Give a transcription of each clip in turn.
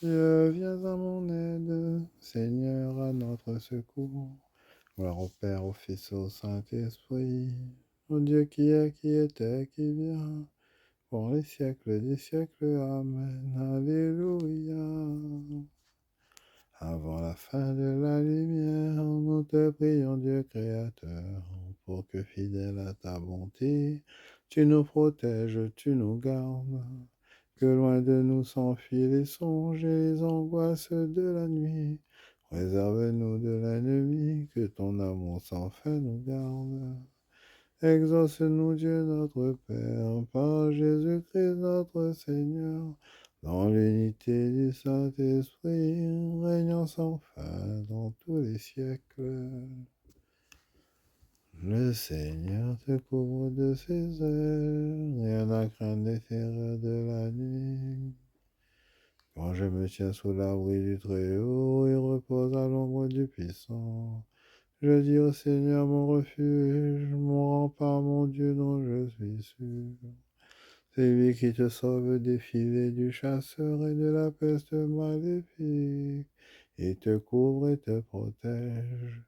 Dieu, viens à mon aide, Seigneur, à notre secours. Gloire au Père, au Fils, au Saint-Esprit, au Dieu qui est, qui était, qui vient, pour les siècles des siècles. Amen. Alléluia. Avant la fin de la lumière, nous te prions, Dieu créateur, pour que fidèle à ta bonté, tu nous protèges, tu nous gardes. Que loin de nous s'enfuient les songes et les angoisses de la nuit. Préserve-nous de l'ennemi, que ton amour sans fin nous garde. Exauce-nous, Dieu notre Père, par Jésus-Christ notre Seigneur, dans l'unité du Saint-Esprit, régnant sans fin dans tous les siècles. Le Seigneur te couvre de ses ailes, rien à craindre des terreurs de la nuit. Quand je me tiens sous l'abri du Très-Haut et repose à l'ombre du Puissant, je dis au Seigneur mon refuge, mon rempart, mon Dieu dont je suis sûr. C'est lui qui te sauve des filets du chasseur et de la peste maléfique, et te couvre et te protège.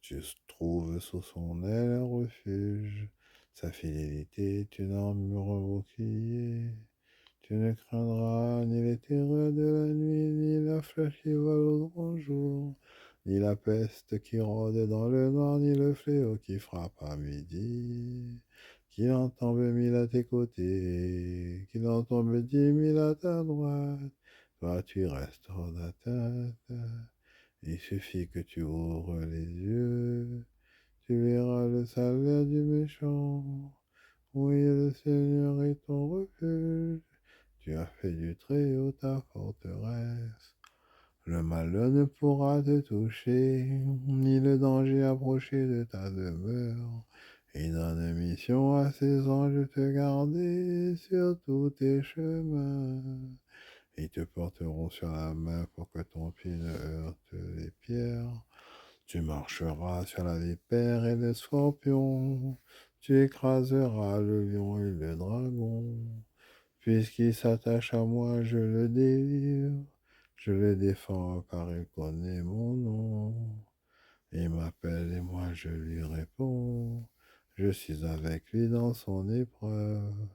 Tu trouves sous son aile un refuge, sa fidélité est une armure bouclier. Tu ne craindras ni les terreurs de la nuit, ni la flèche qui vole au grand jour, ni la peste qui rôde dans le noir, ni le fléau qui frappe à midi. Qu'il en tombe mille à tes côtés, qu'il en tombe 10 000 à ta droite, toi tu restes hors d'atteinte. Il suffit que tu ouvres les yeux, tu verras le salaire du méchant. Oui, le Seigneur est ton refuge. Tu as fait du Très-Haut ta forteresse. Le malheur ne pourra te toucher, ni le danger approcher de ta demeure. Il donne mission à ses anges de te garder sur tous tes chemins. Ils te porteront sur la main pour que ton pied ne heurte les pierres. Tu marcheras sur la vipère et le scorpion. Tu écraseras le lion et le dragon. Puisqu'il s'attache à moi, je le délivre. Je le défends car il connaît mon nom. Il m'appelle et moi je lui réponds. Je suis avec lui dans son épreuve.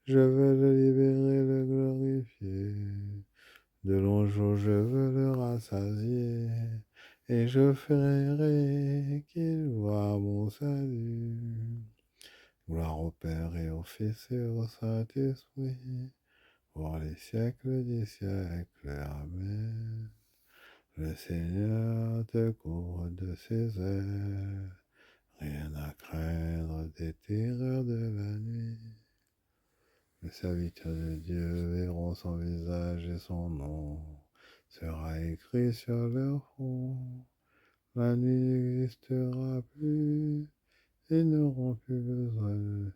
Je veux le libérer, le glorifier. De longs jours je veux le rassasier. Et je ferai qu'il voie mon salut. Gloire au Père et au Fils et au Saint-Esprit, pour les siècles des siècles. Amen. Le Seigneur te couvre de ses ailes, rien à craindre des terreurs de la nuit. Les serviteurs de Dieu verront son visage et son nom sera écrit sur leur front. La nuit n'existera plus, ils n'auront plus besoin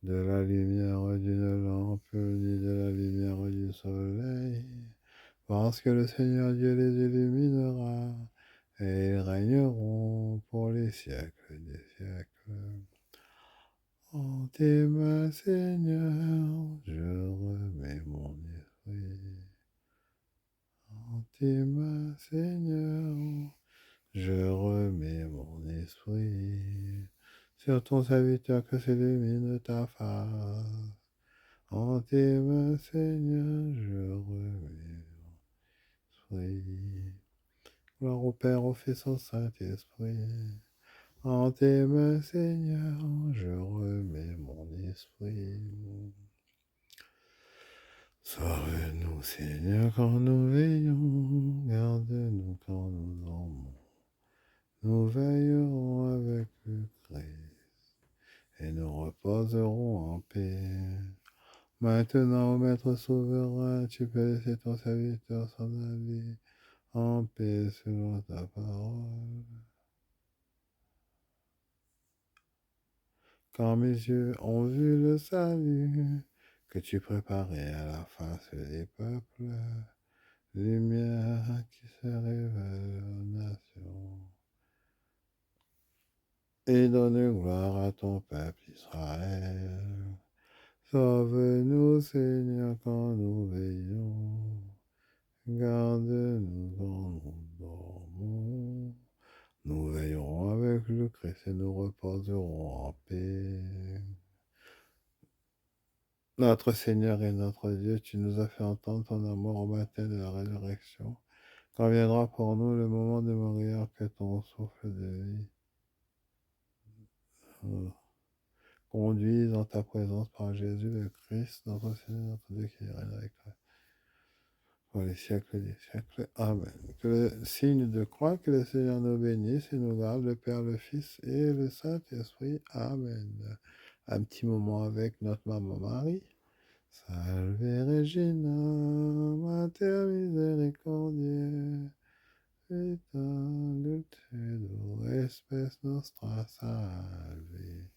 de la lumière d'une lampe ni de la lumière du soleil, parce que le Seigneur Dieu les illuminera et ils régneront pour les siècles des siècles. En tes mains, Seigneur, je remets mon esprit. En tes mains, Seigneur, je remets mon esprit. Sur ton serviteur que s'illumine ta face. En tes mains, Seigneur, je remets mon esprit. Gloire au Père, au Fils, au Saint-Esprit. En tes mains, Seigneur, je remets mon esprit. Sauve-nous, Seigneur, quand nous veillons, garde-nous quand nous dormons. Nous veillerons avec le Christ et nous reposerons en paix. Maintenant, ô Maître souverain, tu peux laisser ton serviteur s'en aller en paix selon ta parole. Quand mes yeux ont vu le salut que tu préparais à la face des peuples, lumière qui se révèle aux nations, et donne gloire à ton peuple Israël. Sauve-nous, Seigneur, quand nous veillons. et nous reposerons en paix. Notre Seigneur et notre Dieu, tu nous as fait entendre ton amour au matin de la résurrection. Quand viendra pour nous le moment de mourir, que ton souffle de vie nous conduise en ta présence par Jésus le Christ, notre Seigneur, notre Dieu qui règne avec toi pour les siècles des siècles. Amen. Que le signe de croix, que le Seigneur nous bénisse et nous garde, le Père, le Fils et le Saint-Esprit. Amen. Un petit moment avec notre maman Marie. Salve Regina, Mater misericordiae, vita dulcedo, espes nostra salve.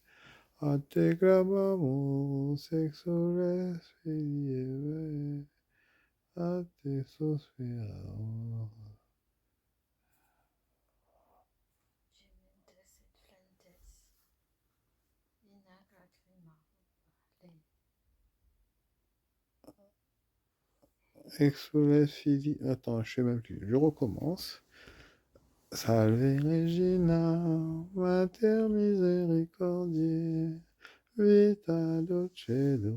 A te clamamus, exules filii Eve, a te suspiramos. Exules filii... Attends, je sais même plus. Je recommence. Salve Regina, Mater misericordiae, vita dulcedo,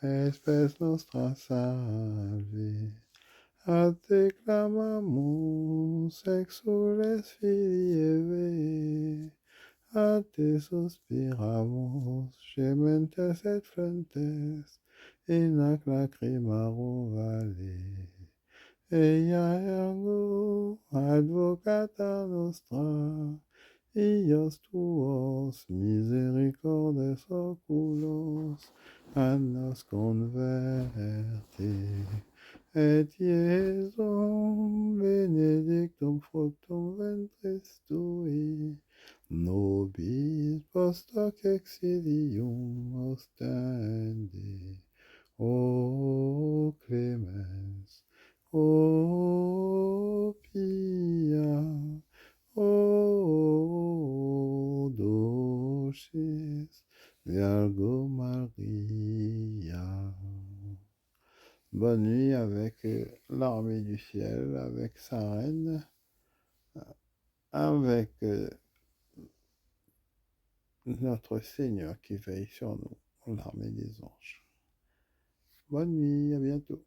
espes nostra salve. A te clamamus, exules filii Eve, a te suspiramos, gementes et flentes, in ac lacrimarum vale. Ea ergo advocata nostra, ios tuos misericordes oculos, a nos converte. Et Iesum benedictum fructum ventris tui, nobis post hoc exilium ostende. O clemens, O pia, O dulcis Virgo Maria. Bonne nuit avec l'armée du ciel, avec sa reine, avec notre Seigneur qui veille sur nous, l'armée des anges. Bonne nuit, à bientôt.